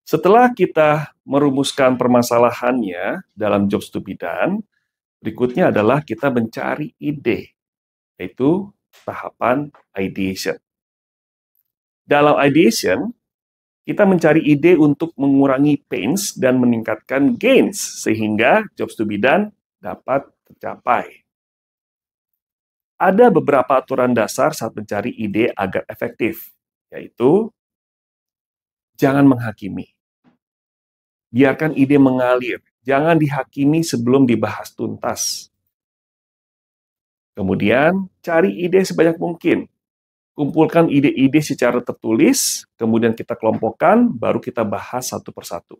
Setelah kita merumuskan permasalahannya dalam jobs to be done, berikutnya adalah kita mencari ide, yaitu tahapan ideation. Dalam ideation, kita mencari ide untuk mengurangi pains dan meningkatkan gains, sehingga jobs to be done dapat tercapai. Ada beberapa aturan dasar saat mencari ide agar efektif, yaitu jangan menghakimi. Biarkan ide mengalir, jangan dihakimi sebelum dibahas tuntas. Kemudian, cari ide sebanyak mungkin. Kumpulkan ide-ide secara tertulis, kemudian kita kelompokkan, baru kita bahas satu persatu.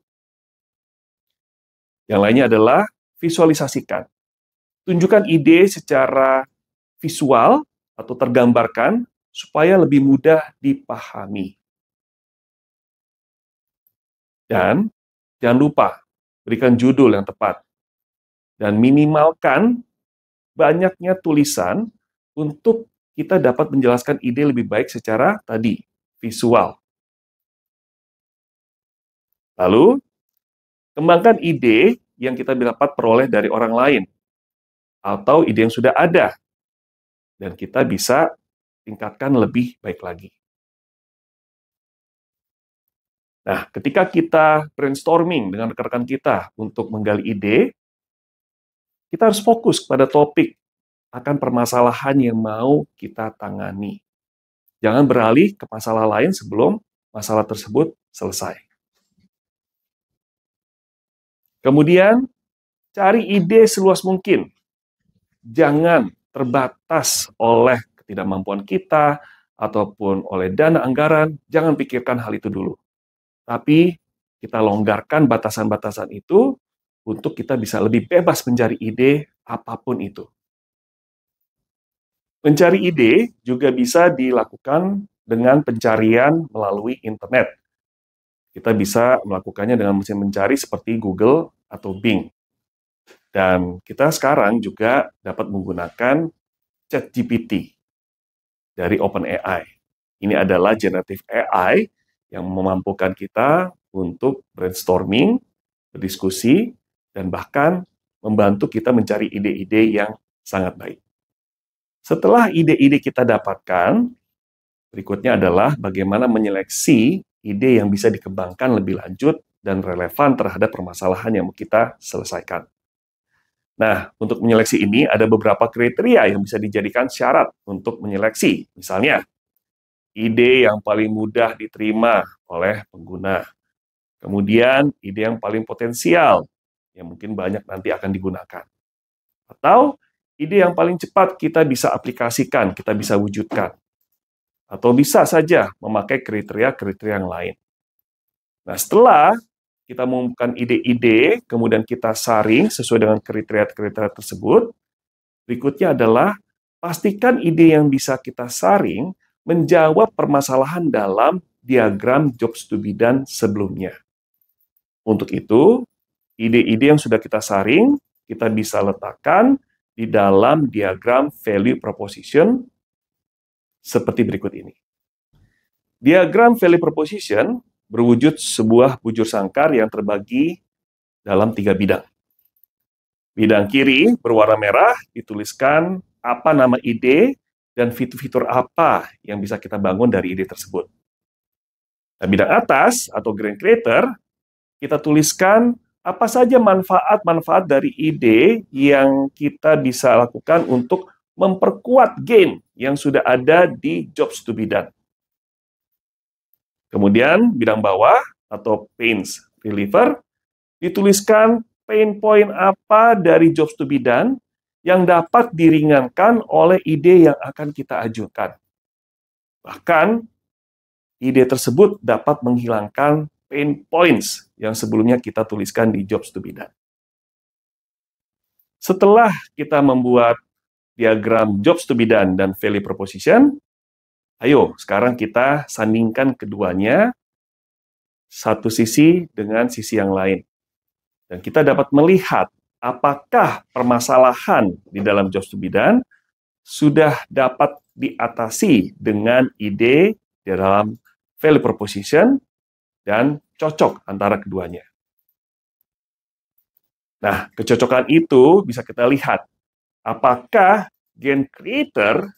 Yang lainnya adalah visualisasikan. Tunjukkan ide secara visual atau tergambarkan supaya lebih mudah dipahami. Dan jangan lupa, berikan judul yang tepat. Dan minimalkan banyaknya tulisan untuk kita dapat menjelaskan ide lebih baik secara tadi, visual. Lalu, kembangkan ide yang kita dapat peroleh dari orang lain, atau ide yang sudah ada, dan kita bisa tingkatkan lebih baik lagi. Nah, ketika kita brainstorming dengan rekan-rekan kita untuk menggali ide, kita harus fokus pada topik akan permasalahan yang mau kita tangani. Jangan beralih ke masalah lain sebelum masalah tersebut selesai. Kemudian, cari ide seluas mungkin. Jangan terbatas oleh ketidakmampuan kita ataupun oleh dana anggaran. Jangan pikirkan hal itu dulu. Tapi kita longgarkan batasan-batasan itu untuk kita bisa lebih bebas mencari ide apapun itu. Mencari ide juga bisa dilakukan dengan pencarian melalui internet. Kita bisa melakukannya dengan mesin mencari seperti Google atau Bing. Dan kita sekarang juga dapat menggunakan ChatGPT dari OpenAI. Ini adalah generative AI yang memampukan kita untuk brainstorming, berdiskusi, dan bahkan membantu kita mencari ide-ide yang sangat baik. Setelah ide-ide kita dapatkan, berikutnya adalah bagaimana menyeleksi ide yang bisa dikembangkan lebih lanjut dan relevan terhadap permasalahan yang mau kita selesaikan. Nah, untuk menyeleksi ini ada beberapa kriteria yang bisa dijadikan syarat untuk menyeleksi. Misalnya, ide yang paling mudah diterima oleh pengguna. Kemudian, ide yang paling potensial, yang mungkin banyak nanti akan digunakan. Atau, ide yang paling cepat kita bisa aplikasikan, kita bisa wujudkan. Atau bisa saja memakai kriteria-kriteria yang lain. Nah, setelah kita mengumumkan ide-ide, kemudian kita saring sesuai dengan kriteria-kriteria tersebut, berikutnya adalah pastikan ide yang bisa kita saring menjawab permasalahan dalam diagram jobs to be done sebelumnya. Untuk itu, ide-ide yang sudah kita saring, kita bisa letakkan di dalam diagram value proposition seperti berikut ini. Diagram value proposition berwujud sebuah bujur sangkar yang terbagi dalam 3 bidang. Bidang kiri berwarna merah dituliskan apa nama ide dan fitur-fitur apa yang bisa kita bangun dari ide tersebut. Nah, bidang atas atau green creator, kita tuliskan apa saja manfaat-manfaat dari ide yang kita bisa lakukan untuk memperkuat gain yang sudah ada di jobs to be done. Kemudian bidang bawah atau pains reliever dituliskan pain point apa dari jobs to be done yang dapat diringankan oleh ide yang akan kita ajukan. Bahkan ide tersebut dapat menghilangkan pain points yang sebelumnya kita tuliskan di jobs to be done. Setelah kita membuat diagram jobs to be done dan value proposition, ayo, sekarang kita sandingkan keduanya, satu sisi dengan sisi yang lain. Dan kita dapat melihat apakah permasalahan di dalam jobs to be done sudah dapat diatasi dengan ide di dalam value proposition dan cocok antara keduanya. Nah, kecocokan itu bisa kita lihat apakah gain creator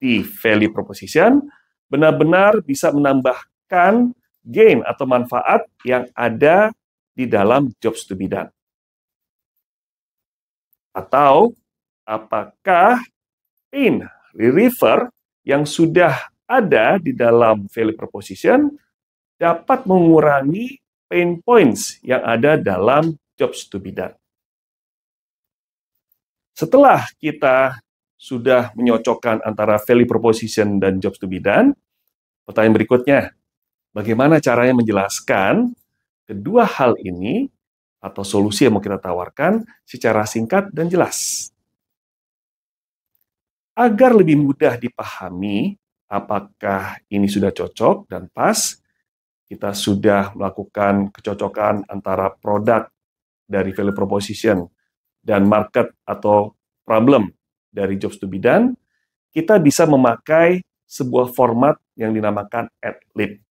di value proposition benar-benar bisa menambahkan gain atau manfaat yang ada di dalam jobs to be done. Atau apakah pain reliever yang sudah ada di dalam value proposition dapat mengurangi pain points yang ada dalam jobs to be done. Setelah kita sudah menyocokkan antara value proposition dan jobs to be done, pertanyaan berikutnya, bagaimana caranya menjelaskan kedua hal ini atau solusi yang mau kita tawarkan secara singkat dan jelas? Agar lebih mudah dipahami apakah ini sudah cocok dan pas, kita sudah melakukan kecocokan antara produk dari value proposition dan market atau problem dari jobs to be done, kita bisa memakai sebuah format yang dinamakan ad-lib.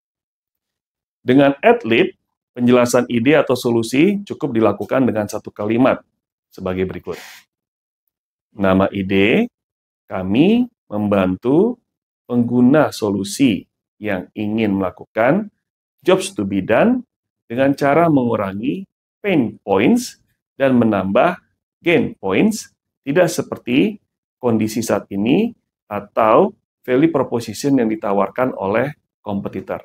Dengan ad-lib, penjelasan ide atau solusi cukup dilakukan dengan satu kalimat sebagai berikut. Nama ide, kami membantu pengguna solusi yang ingin melakukan jobs to be done dengan cara mengurangi pain points dan menambah gain points, tidak seperti kondisi saat ini atau value proposition yang ditawarkan oleh kompetitor.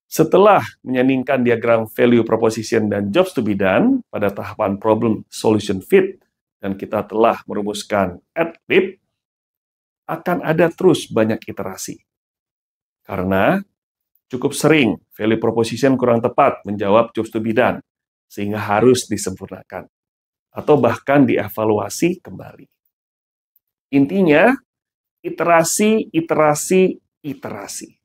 Setelah menyandingkan diagram value proposition dan jobs to be done pada tahapan problem solution fit, dan kita telah merumuskan ad-lib, akan ada terus banyak iterasi. Karena cukup sering value proposition kurang tepat menjawab jobs to be done, sehingga harus disempurnakan, atau bahkan dievaluasi kembali. Intinya, iterasi, iterasi, iterasi.